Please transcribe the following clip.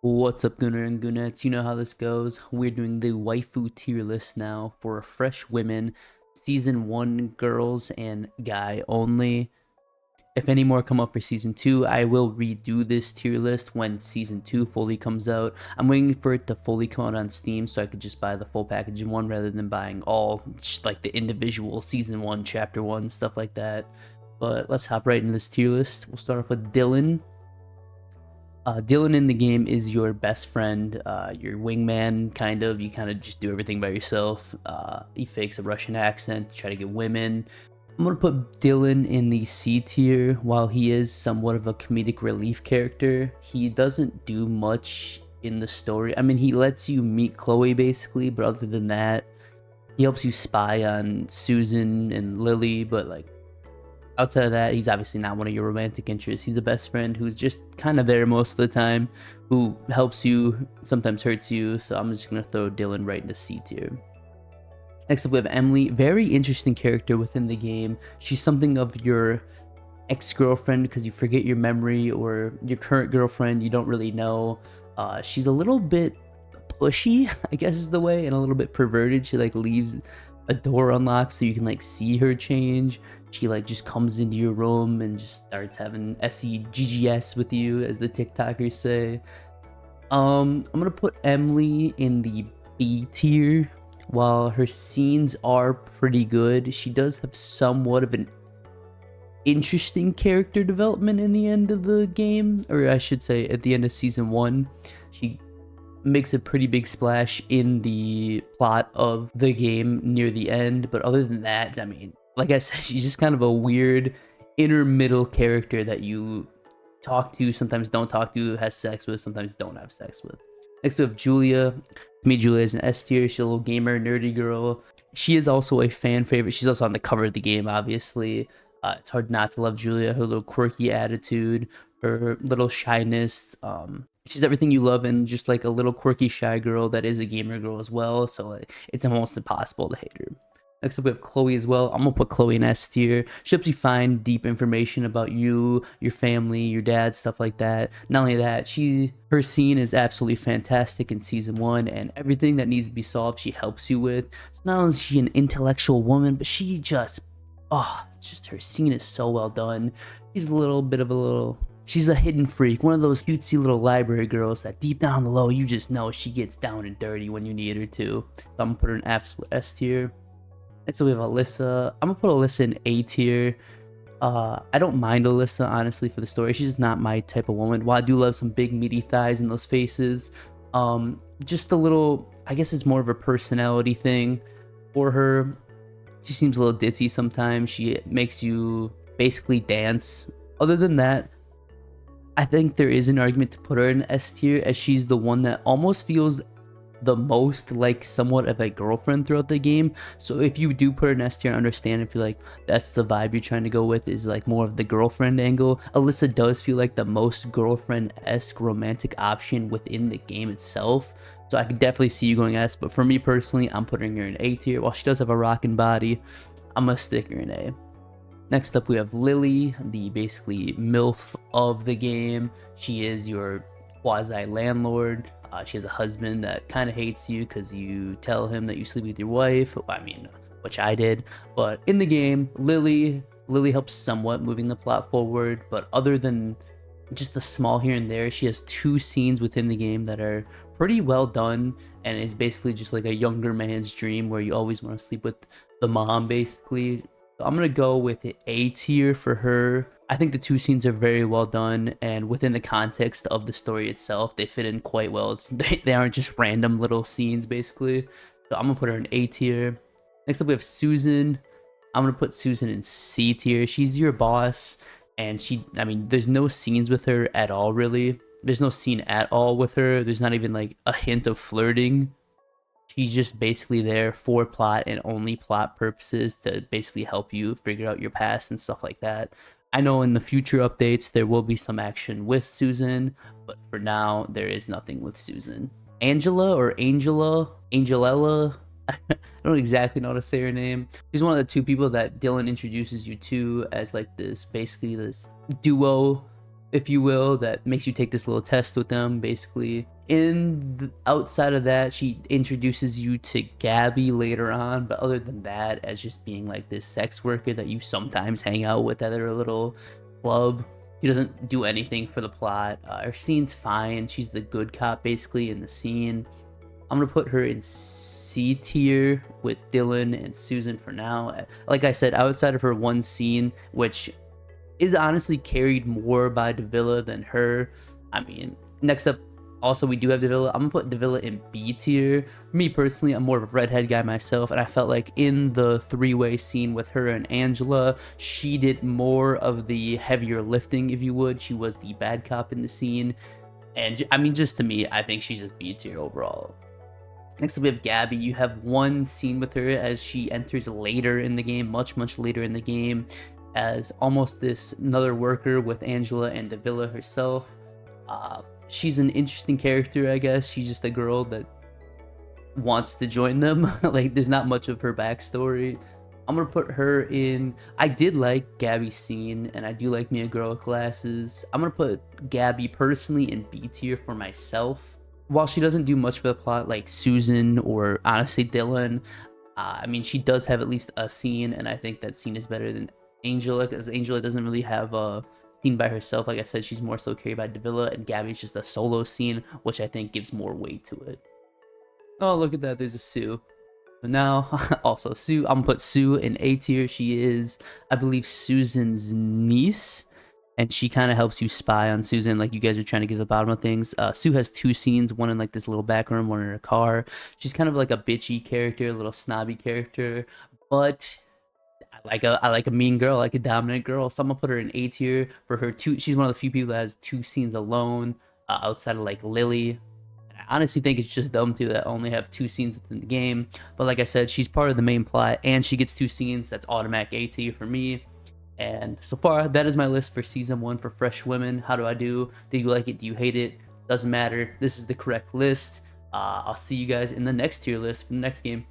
What's up, Gunner and Gunettes? You know how this goes. We're doing the waifu tier list now for Fresh Women, Season 1 girls and guy only. If any more come up for Season 2, I will redo this tier list when Season 2 fully comes out. I'm waiting for it to fully come out on Steam so I could just buy the full package in one rather than buying all, just like the individual Season 1, Chapter 1, stuff like that. But let's hop right into this tier list. We'll start off with Dylan. Dylan in the game is your best friend, your wingman, kind of. You kind of just do everything by yourself. He fakes a Russian accent to try to get women. I'm going to put Dylan in the C tier. While he is somewhat of a comedic relief character, he doesn't do much in the story. I mean, he lets you meet Chloe basically, but other than that, he helps you spy on Susan and Lily, but like, outside of that, he's obviously not one of your romantic interests. He's the best friend who's just kind of there most of the time, who helps you, sometimes hurts you. So I'm just going to throw Dylan right into C tier. Next up, we have Emily. Very interesting character within the game. She's something of your ex-girlfriend because you forget your memory, or your current girlfriend, you don't really know. She's a little bit pushy, I guess is the way, and a little bit perverted. She like leaves a door unlocked so you can like see her change. She like just comes into your room and just starts having SEGGS with you, as the TikTokers say. I'm gonna put Emily in the B tier. While her scenes are pretty good, she does have somewhat of an interesting character development in the end of the game, or I should say at the end of Season 1. She makes a pretty big splash in the plot of the game near the end, but other than that, I mean, like I said, she's just kind of a weird middle character that you talk to, sometimes don't talk to, has sex with, sometimes don't have sex with. Next we have Julia. To me, Julia is an S tier. She's a little gamer, nerdy girl. She is also a fan favorite. She's also on the cover of the game, obviously. It's hard not to love Julia. Her little quirky attitude, her little shyness. She's everything you love, and just like a little quirky, shy girl that is a gamer girl as well. So like, it's almost impossible to hate her. Next up, we have Chloe as well. I'm gonna put Chloe in S tier. She helps you find deep information about you, your family, your dad, stuff like that. Not only that, her scene is absolutely fantastic in Season 1, and everything that needs to be solved, she helps you with. So not only is she an intellectual woman, but she just her scene is so well done. She's she's a hidden freak, one of those cutesy little library girls that deep down below, you just know she gets down and dirty when you need her to. So I'm gonna put her in absolute S tier. Next up, we have Alyssa. I'm gonna put Alyssa in A tier. I don't mind Alyssa, honestly, for the story. She's just not my type of woman. While I do love some big meaty thighs in those faces, just a little, I guess it's more of a personality thing for her. She seems a little ditzy sometimes. She makes you basically dance. Other than that, I think there is an argument to put her in S tier, as she's the one that almost feels the most like somewhat of a girlfriend throughout the game. So if you do put her in S tier, I understand if you like that's the vibe you're trying to go with, is like more of the girlfriend angle. Alyssa does feel like the most girlfriend-esque romantic option within the game itself. So I could definitely see you going S, but for me personally, I'm putting her in A tier. While she does have a rockin' body, I'm gonna stick her in A. Next up, we have Lily, the basically MILF of the game. She is your quasi-landlord. She has a husband that kind of hates you because you tell him that you sleep with your wife. I mean, which I did. But in the game, Lily helps somewhat moving the plot forward. But other than just the small here and there, she has 2 scenes within the game that are pretty well done, and is basically just like a younger man's dream where you always want to sleep with the mom, basically. So I'm gonna go with A tier for her. I think the 2 scenes are very well done, and within the context of the story itself, they fit in quite well. They aren't just random little scenes, basically. So I'm gonna put her in A tier. Next up, we have Susan. I'm gonna put Susan in C tier. She's your boss, and I mean, there's no scenes with her at all, really. There's no scene at all with her. There's not even like a hint of flirting. She's just basically there for plot and only plot purposes, to basically help you figure out your past and stuff like that. I know in the future updates there will be some action with Susan, but for now there is nothing with Susan. Angela or Angelella, I don't exactly know how to say her name. She's one of the 2 people that Dylan introduces you to as like basically this duo, if you will, that makes you take this little test with them, basically. Outside of that, she introduces you to Gabby later on, but other than that, as just being like this sex worker that you sometimes hang out with at her little club, she doesn't do anything for the plot. Her scene's fine. She's the good cop basically in the scene. I'm gonna put her in C tier with Dylan and Susan for now. Like I said, outside of her one scene, which is honestly carried more by Davila than her. I mean, next up, also we do have Davila. I'm gonna put Davila in B tier. Me personally, I'm more of a redhead guy myself, and I felt like in the three-way scene with her and Angela, she did more of the heavier lifting, if you would. She was the bad cop in the scene, and I mean, just to me, I think she's just B tier overall. Next up, we have Gabby. You have one scene with her as she enters later in the game, much later in the game, as almost this another worker with Angela and Davila herself. She's an interesting character, I guess. She's just a girl that wants to join them. Like, there's not much of her backstory. I'm gonna put her in. I did like Gabby's scene, and I do like Me a Girl with Glasses. I'm gonna put Gabby personally in B tier for myself. While she doesn't do much for the plot like Susan or honestly Dylan, I mean, she does have at least a scene, and I think that scene is better than Angela, because Angela doesn't really have a scene by herself. Like I said, she's more so carried by Davila, and Gabby's just a solo scene, which I think gives more weight to it. Oh, look at that, there's a Sue. So now, also Sue, I'm gonna put Sue in A tier. She is, I believe, Susan's niece, and she kind of helps you spy on Susan, like you guys are trying to get to the bottom of things. Sue has two scenes, one in like this little back room, one in her car. She's kind of like a bitchy character, a little snobby character, but I like a mean girl, I like a dominant girl. So I'm gonna put her in A tier for her two. She's one of the few people that has two scenes alone, outside of like Lily. I honestly think it's just dumb too that only have two scenes in the game. But like I said, she's part of the main plot, and she gets two scenes. That's automatic A tier for me. And so far, that is my list for season 1 for Fresh Women. How do I do? Do you like it? Do you hate it? Doesn't matter. This is the correct list. I'll see you guys in the next tier list for the next game.